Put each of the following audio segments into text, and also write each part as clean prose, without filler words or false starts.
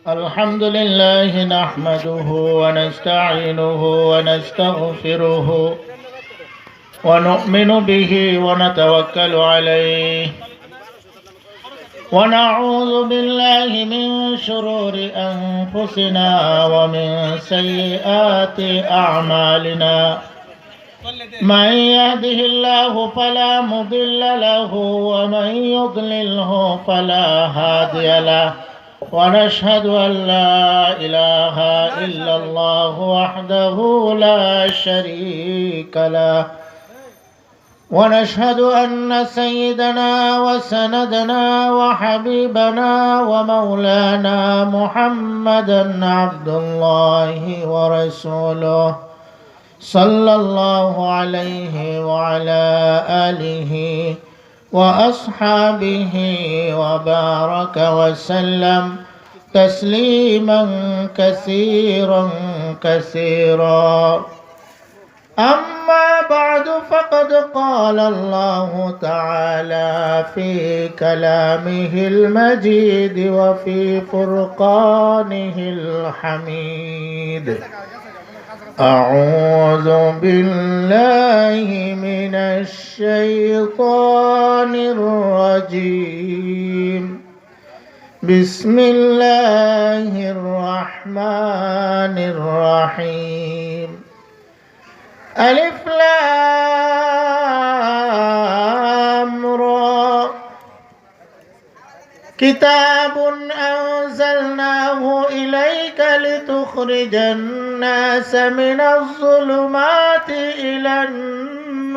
الحمد لله نحمده ونستعينه ونستغفره ونؤمن به ونتوكل عليه ونعوذ بالله من شرور أنفسنا ومن سيئات أعمالنا من يهده الله فلا مضل له ومن يضلله فلا هادي له ونشهد أن لا إله إلا الله وحده لا شريك له ونشهد أن سيدنا وسندنا وحبيبنا ومولانا محمدا عبد الله ورسوله صلى الله عليه وعلى آله وأصحابه وبارك وسلم تسليما كثيرا كثيرا. أما بعد فقد قال الله تعالى في كلامه المجيد وفي فرقانه الحميد: أعوذ بالله من الشيطان الرجيم. بسم الله الرحمن الرحيم. ألف لام را كتاب أنزلناه إليك لتخرج الناس من الظلمات إلى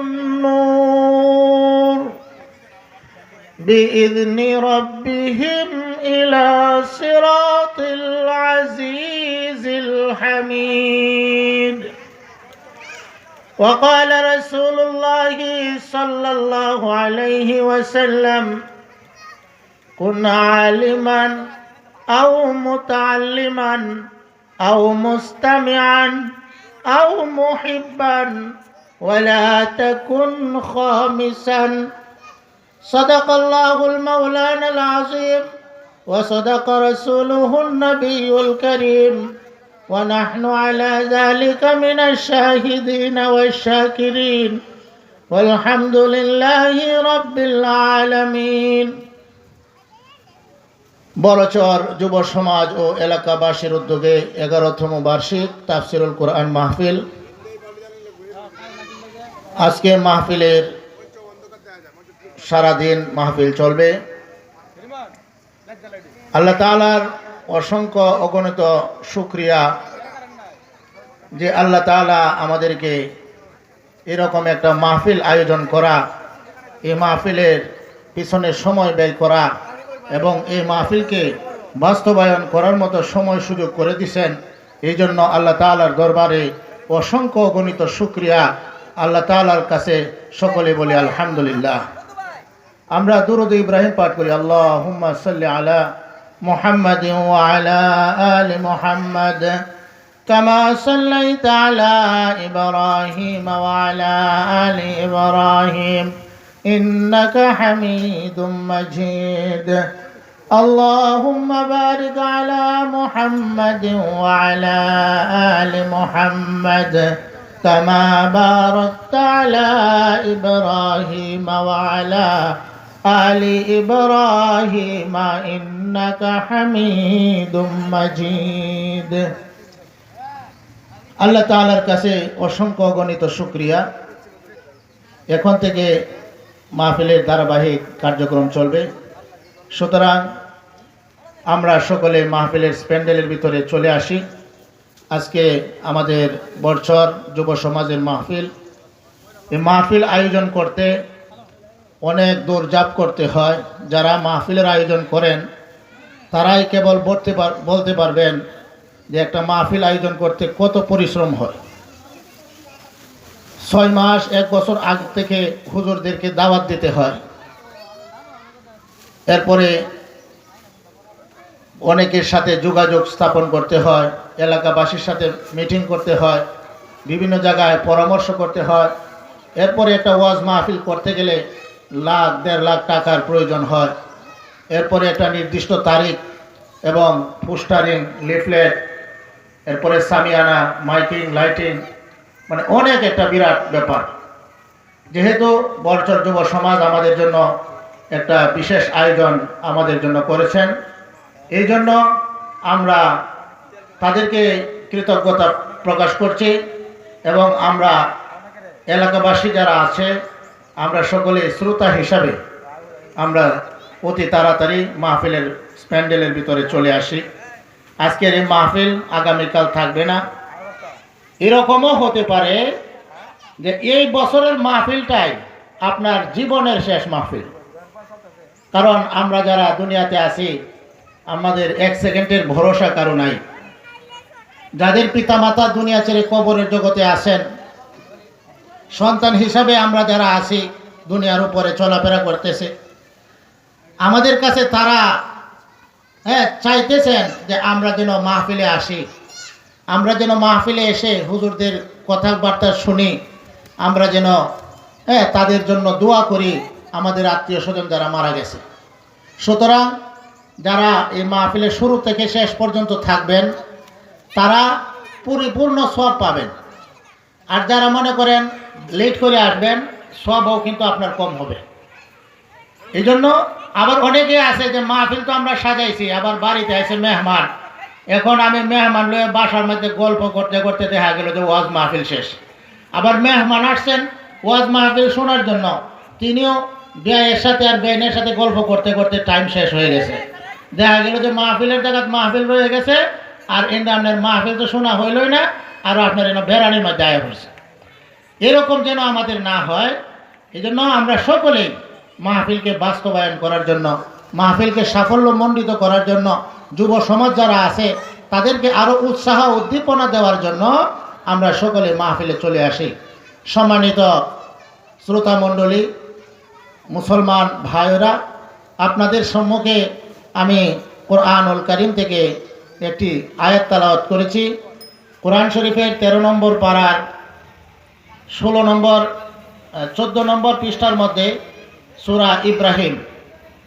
النور بإذن ربهم إلى صراط العزيز الحميد. وقال رسول الله صلى الله عليه وسلم: كن عالما أو متعلما أو مستمعا أو محبا ولا تكن خامسا. صدق الله المولانا العظيم وصدق رسوله النبي الكريم ونحن على ذلك من الشاهدين والشاكرين والحمد لله رب العالمين. বড়চর যুব সমাজ ও এলাকাবাসীর উদ্যোগে 11তম বার্ষিক তাফসিরুল কোরআন মাহফিল। আজকে মাহফিলের সারাদিন মাহফিল চলবে। আল্লাহ তাআলার অসংখ্য অগণিত শুকরিয়া যে আল্লাহ তাআলা আমাদেরকে এরকম একটা মাহফিল আয়োজন করা, এই মাহফিলের পিছনে সময় ব্যয় করা এবং এই মাহফিলকে বাস্তবায়ন করার মতো সময় সুযোগ করে দিয়েছেন। এই জন্য আল্লাহ তাআলার দরবারে অসংখ্য অগণিত শুকরিয়া। আল্লাহ তাআলার কাছে সকলে বলি আলহামদুলিল্লাহ। আমরা দুরূদ ইব্রাহিম পাঠ করি। আল্লাহুম্মা সাল্লি আলা মুহাম্মাদিন ওয়া আলা আলি মুহাম্মাদ কামা সাল্লাইতা আলা ইব্রাহিম ওয়া আলা আলি ইব্রাহিম ইন্নাকা হামিদুম মাজিদ। اللهم بارك على محمد وعلى آل محمد كما باركت على إبراهيم وعلى آل إبراهيم إنك حميد مجيد. আল্লাহ তাআলার কাছে অসংখ্য গণিত শুকরিয়া। এখন থেকে মাহফিলের ধারাবাহিক কার্যক্রম চলবে। সুতরাং আমরা সকলে মাহফিলের প্যান্ডেলের ভিতরে চলে আসি। আজকে আমাদের বড়চর যুব সমাজের মাহফিল। এই মাহফিল আয়োজন করতে অনেক দৌড়ঝাঁপ করতে হয়। যারা মাহফিলের আয়োজন করেন তারাই কেবল বলতে পারবেন যে একটা মাহফিল আয়োজন করতে কত পরিশ্রম হয়। 6 মাস 1 বছর আগ থেকে হুজুরদেরকে দাওয়াত দিতে হয়। এরপরে অনেকের সাথে যোগাযোগ স্থাপন করতে হয়, এলাকাবাসীর সাথে মিটিং করতে হয়, বিভিন্ন জায়গায় পরামর্শ করতে হয়। এরপরে একটা ওয়াজ মাহফিল করতে গেলে লাখ 1.5 লাখ টাকার প্রয়োজন হয়। এরপরে একটা নির্দিষ্ট তারিখ এবং পোস্টারিং, লিফলেট, এরপরে সামিয়ানা, মাইকিং, লাইটিং, মানে অনেক একটা বিরাট ব্যাপার। যেহেতু বলচর যুব সমাজ আমাদের জন্য একটা বিশেষ আয়োজন আমাদের জন্য করেছেন, এই জন্য আমরা তাদেরকে কৃতজ্ঞতা প্রকাশ করছি এবং আমরা এলাকাবাসী যারা আছে আমরা সকলে শ্রোতা হিসাবে আমরা অতি তাড়াতাড়ি মাহফিলের প্যান্ডেলের ভিতরে চলে আসি। আজকের এই মাহফিল আগামীকাল থাকবে না। এরকমও হতে পারে যে এই বছরের মাহফিলটাই আপনার জীবনের শেষ মাহফিল। কারণ আমরা যারা দুনিয়াতে আছি আমাদের এক সেকেন্ডের ভরসা কারো নাই। যাদের পিতামাতা দুনিয়া ছেড়ে কবরের জগতে আসেন, সন্তান হিসাবে আমরা যারা আছি দুনিয়ার উপরে চলাফেরা করতেছে, আমাদের কাছে তারা চাইতেছেন যে আমরা যেন মাহফিলে আসি, আমরা যেন মাহফিলে এসে হুজুরদের কথাবার্তা শুনি, আমরা যেন তাদের জন্য দোয়া করি, আমাদের আত্মীয় স্বজন যারা মারা গেছে। সুতরাং যারা এই মাহফিলের শুরু থেকে শেষ পর্যন্ত থাকবেন তারা পরিপূর্ণ সওয়াব পাবেন। আর যারা মনে করেন লেট করে আসবেন, সওয়াবও কিন্তু আপনার কম হবে। এই জন্য আবার অনেকে আছে যে মাহফিল তো আমরা সাজাইছি, আবার বাড়িতে আছে মেহমান, এখন আমি মেহমান লয়ে বাসার মধ্যে গল্প করতে করতে দেখা গেল যে ওয়াজ মাহফিল শেষ। আবার মেহমান আসছেন ওয়াজ মাহফিল শোনার জন্য, তিনিও বেয়ের সাথে আর বেইনের সাথে গল্প করতে করতে টাইম শেষ হয়ে গেছে। দেখা গেল যে মাহফিলের জায়গায় মাহফিল রয়ে গেছে, আর আপনার মাহফিল তো শোনা হইলই না, আর আপনার বেড়ানির মধ্যে আয়া হয়েছে। এরকম যেন আমাদের না হয়, এই জন্য আমরা সকলেই মাহফিলকে বাস্তবায়ন করার জন্য, মাহফিলকে সাফল্যমণ্ডিত করার জন্য, যুব সমাজ যারা আছে তাদেরকে আরও উৎসাহ উদ্দীপনা দেওয়ার জন্য আমরা সকলে মাহফিলে চলে আসি। সম্মানিত শ্রোতামণ্ডলী, মুসলমান ভাইয়েরা, আপনাদের সম্মুখে আমি কোরআনুল কারীম থেকে একটি আয়াত তেলাওয়াত করেছি। কোরআন শরীফের 13 নম্বর পারার 14 নম্বর পৃষ্ঠার মধ্যে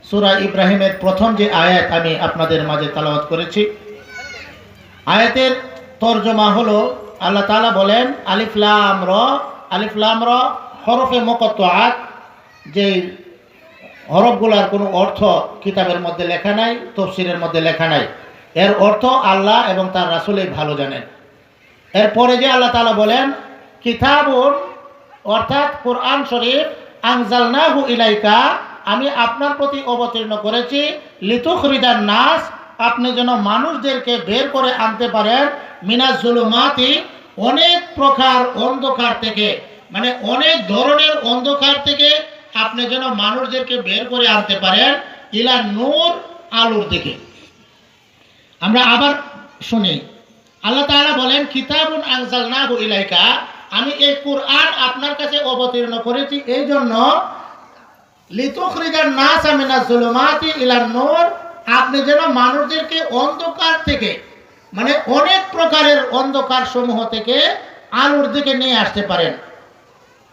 সূরা ইব্রাহিমের প্রথম যে আয়াত আমি আপনাদের মাঝে তেলাওয়াত করেছি। আয়াতের তর্জমা হলো, আল্লাহ তাআলা বলেন আলিফ লাম র হরফে মুকাত্তাআত, যে হরফগুলোর কোনো অর্থ কিতাবের মধ্যে লেখা নাই, তাফসীরের মধ্যে লেখা নাই, এর অর্থ আল্লাহ এবং তার রাসূলই ভালো জানেন। এরপরে যে আল্লাহ তাআলা বলেন কিতাবুন, অর্থাৎ কোরআন শরীফ, আনজালনাহু ইলাইকা, আমি আপনার প্রতি অবতীর্ণ করেছি, লিতুখরিজান নাস, আপনি যেন মানুষদেরকে বের করে আনতে পারেন, মিনাজ জুলুমাতি, অনেক প্রকার অন্ধকার থেকে, মানে অনেক ধরনের অন্ধকার থেকে আপনি যেন মানুষদেরকে বের করে আনতে পারেন, ইলা নূর, আলোর দিকে। আমরা আবার শুনি, আল্লাহ তাআলা বলেন কিতাবুন আনজালনাহু ইলাইকা, আমি এই কোরআন আপনার কাছে অবতীর্ণ করেছি এই জন্য, লিতুখরিজান নাস মিনাজ জুলুমাতি ইলান নূর, আপনি যেন মানুষদেরকে অন্ধকার থেকে, মানে অনেক প্রকারের অন্ধকার সমূহ থেকে আলোর দিকে নিয়ে আসতে পারেন,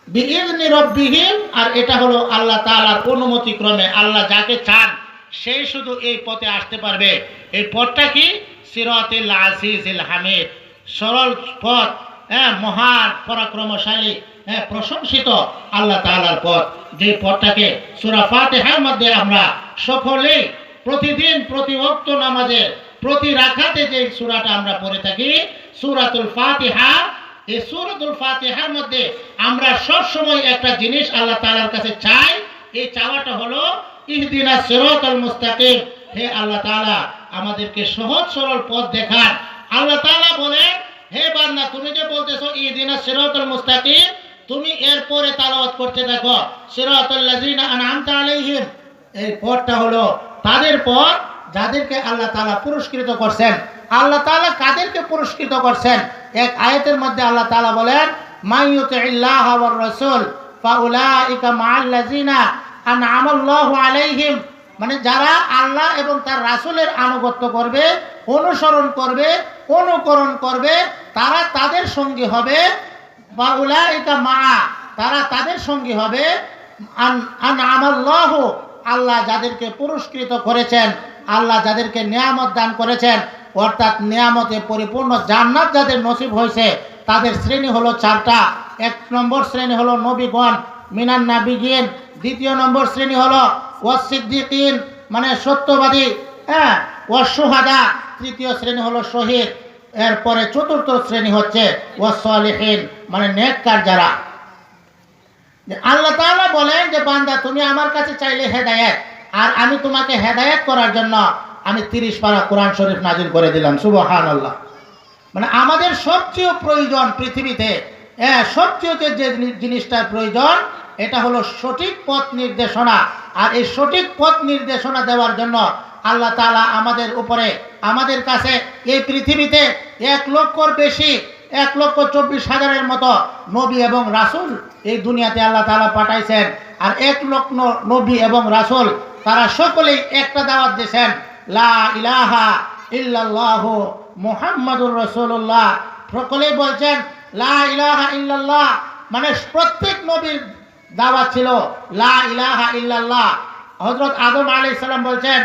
বিইذনি রাব্বিহিম, আর এটা হলো আল্লাহ তাআলার অনুমতি ক্রমে। আল্লাহ যাকে চান সেই শুধু এই পথে আসতে পারবে। এই পথটা কি? সিরাতিল আজিজিল হামিদ, সরল পথ, মহান পরাক্রমশালী, প্রশংসিত আল্লাহ তাআলার পথ, যে পথটাকে সূরা ফাতিহার মধ্যে আমরা সকলেই প্রতিদিন প্রতি ওয়াক্ত নামাজের প্রতি রাকাতে যে সূরাটা আমরা পড়ে থাকি, সূরাতুল ফাতিহা। এই সূরাতুল ফাতিহার মধ্যে আমরা সব সময় একটা জিনিস আল্লাহ তাআলার কাছে চাই, এই চাওয়াটা হলো ইহদিনাস সিরাতাল মুস্তাকিম, হে আল্লাহ তাআলা আমাদেরকে সহজ সরল পথ দেখান। আল্লাহ তাআলা বলেন, হে বান্দা তুমি যে বলতেছো ইহদিনাস সিরাতাল মুস্তাকিম, তুমি এরপরে তেলাওয়াত করতে থাকো সিরাতাল লাযিনা আনআমতা আলাইহিম, এই পথটা হলো তাদের পথ যাদেরকে আল্লাহ তাআলা পুরস্কৃত করছেন। আল্লাহ তাআলা কাদেরকে পুরস্কৃত করছেন? এক আয়াতের মধ্যে আল্লাহ তাআলা বলেন মাইয়ুতিল্লাহ ওয়ার রাসূল ফাউলাইকা মাআল্লাযিনা আনআমাল্লাহু আলাইহিম, মানে যারা আল্লাহ এবং তার রাসূলের আনুগত্য করবে, অনুসরণ করবে, অনুকরণ করবে, তারা তাদের সঙ্গী হবে, ফাউলাইকা মা, তারা তাদের সঙ্গী হবে, আনআমাল্লাহু, আল্লাহ যাদেরকে পুরস্কৃত করেছেন, আল্লাহ যাদেরকে নিয়ামত দান করেছেন, অর্থাৎ নিয়ামতে পরিপূর্ণ জান্নাত যাদের নসিব হয়েছে, তাদের শ্রেণী হলো চারটা। এক নম্বর শ্রেণী হলো নবীগণ, মিনান নাবিগিন। দ্বিতীয় নম্বর শ্রেণী হলো ওয়াসিদ্দিকিন, মানে সত্যবাদী, ওয়াসশুহাদা। তৃতীয় শ্রেণী হলো শহীদ। এরপরে চতুর্থ শ্রেণী হচ্ছে ওয়াসসালিহিন, মানে নেককার যারা। আল্লাহ তাআলা বলেন যে বান্দা তুমি আমার কাছে চাইলে হেদায়েত, আর আমি তোমাকে হেদায়েত করার জন্য আমি 30 পারা কোরআন শরীফ নাজিল করে দিলাম। সুবহানাল্লাহ। মানে আমাদের সবচেয়ে প্রয়োজন পৃথিবীতে, সবচেয়ে যে জিনিসটার প্রয়োজন, এটা হলো সঠিক পথ নির্দেশনা। আর এই সঠিক পথ নির্দেশনা দেওয়ার জন্য আল্লাহ তাআলা আমাদের কাছে এই পৃথিবীতে 1 লক্ষর বেশি, 1,24,000-এর মতো নবী এবং রাসূল এই দুনিয়াতে আল্লাহ তাআলা পাঠাইছেন। আর 1 লক্ষ নবী এবং রাসূল তারা সকলেই একটা দাওয়াত দিয়েছেন, লা ইলাহা ইল্লাল্লাহু মুহাম্মাদুর রাসূলুল্লাহ। সকলেই বলছেন লা ইলাহা ইল্লাল্লাহ, মানে প্রত্যেক নবীর দাওয়াত ছিল লা ইলাহা ইল্লাল্লাহ। হযরত আদম আলাইহিস সালাম বলছেন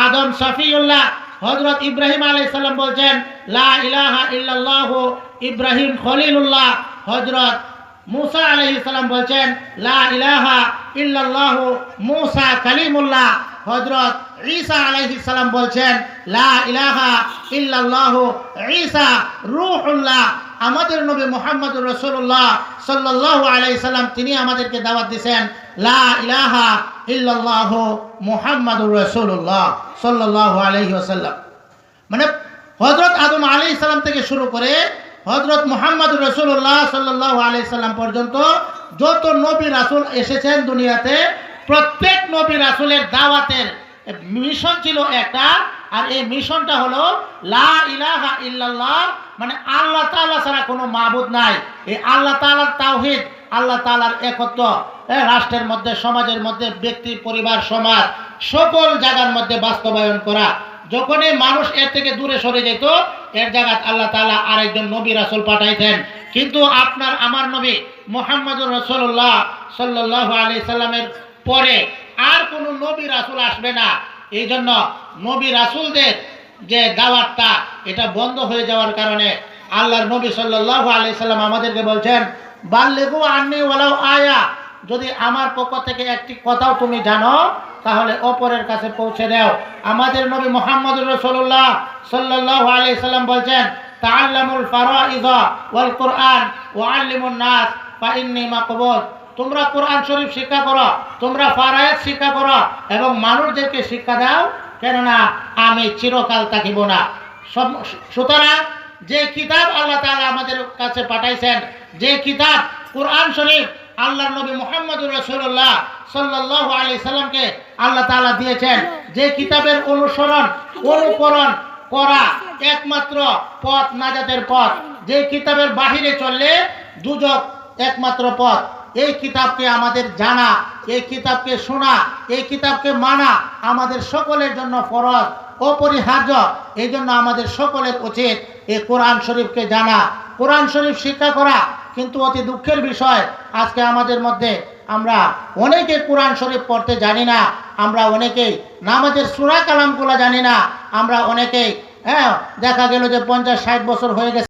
আদম সফিউল্লাহ, হযরত ইব্রাহিম আলাইহিস সালাম বলছেন লা ইলাহা ইল্লাল্লাহু ইব্রাহিম খলিলুল্লাহ, হযরত মুসা আলাইহিস সালাম বলছেন লা ইলাহা ইল্লাল্লাহু মুসা কালিমুল্লাহ, হযরত ঈসা আলাইহিস সালাম বলছেন লা ইলাহা ইল্লাল্লাহু ঈসা রূহুল্লাহ। আমাদের নবী মুহাম্মদুর রাসূলুল্লাহ সাল্লাল্লাহু আলাইহি সাল্লাম তিনি আমাদেরকে দাওয়াত দিয়েছেন লা ইলাহা ইল্লাল্লাহু মুহাম্মাদুর রাসূলুল্লাহ সাল্লাল্লাহু আলাইহি ওয়াসাল্লাম। মানে হযরত আদম আলাইহিস সালাম থেকে শুরু করে হযরত মুহাম্মদুর রাসূলুল্লাহ সাল্লাল্লাহু আলাইহি সাল্লাম পর্যন্ত যত নবী রাসূল এসেছেন দুনিয়াতে, প্রত্যেক নবী রাসূলের দাওয়াতের মিশন ছিল একটা, আর এই মিশনটা হলো লা ইলাহা ইল্লাল্লাহ, মানে আল্লাহ তাআলা ছাড়া কোনো মাবুদ নাই। এই আল্লাহ তাআলার তাওহীদ, আল্লাহ তাআলার একত্ব রাষ্ট্রের মধ্যে, সমাজের মধ্যে, ব্যক্তি, পরিবার, সমাজ, সকল জায়গার মধ্যে বাস্তবায়ন করা। যখনই মানুষ এর থেকে দূরে সরে যেত, এর জায়গায় আল্লাহ তাআলা আরেকজন নবী রাসূল পাঠাইতেন। কিন্তু আপনার আমার নবী মুহাম্মদুর রাসূলুল্লাহ সাল্লাল্লাহু আলাইহি সাল্লামের পরে আর কোনো নবী রাসূল আসবে না। এই জন্য নবী রাসূলদের যে দাওয়াতটা এটা বন্ধ হয়ে যাওয়ার কারণে আল্লাহর নবী সাল্লাল্লাহু আলাইহি সাল্লাম আমাদেরকে বলছেন বাল্লিগু আন্নী ওয়ালাউ আয়া, যদি আমার পক্ষ থেকে একটি কথাও তুমি জানো তাহলে অপরের কাছে পৌঁছে দাও। আমাদের নবী মুহাম্মদুর রাসূলুল্লাহ সাল্লাল্লাহু আলাইহি সাল্লাম বলছেন তাআল্লামুল ফারাইজ ওয়াল কুরআন ওয়া আল্লিমুন নাস ফা ইন্নী মাকবুদ। তোমরা কোরআন শরীফ শিক্ষা করো, তোমরা ফারায়েজ শিক্ষা করো এবং মানুষদেরকে শিক্ষা দাও, কেননা আমি চিরকাল থাকিব না। সুতরাং যে কিতাব আল্লাহ তাআলা আমাদের কাছে পাঠাইছেন, যে কিতাব কোরআন শরীফ আল্লাহর নবী মুহাম্মদুর রাসূলুল্লাহ সাল্লাল্লাহু আলাইহি সাল্লামকে আল্লাহ তাআলা দিয়েছেন, যে কিতাবের অনুকরণ করা একমাত্র পথ, নাজাতের পথ, যে কিতাবের বাহিরে চললে দুজক একমাত্র পথ। এই কিতাবকে আমাদের জানা, এই কিতাবকে শোনা, এই কিতাবকে মানা আমাদের সকলের জন্য ফরজ, অপরিহার্য। এই জন্য আমাদের সকলের উচিত এই কোরআন শরীফকে জানা, কোরআন শরীফ শিক্ষা করা। কিন্তু অতি দুঃখের বিষয়, আজকে আমাদের মধ্যে আমরা অনেকে কোরআন শরীফ পড়তে জানি না, আমরা অনেকেই নামাজের সূরা কালামগুলো জানি না, আমরা অনেকেই দেখা গেল যে 50-60 বছর হয়ে গেছে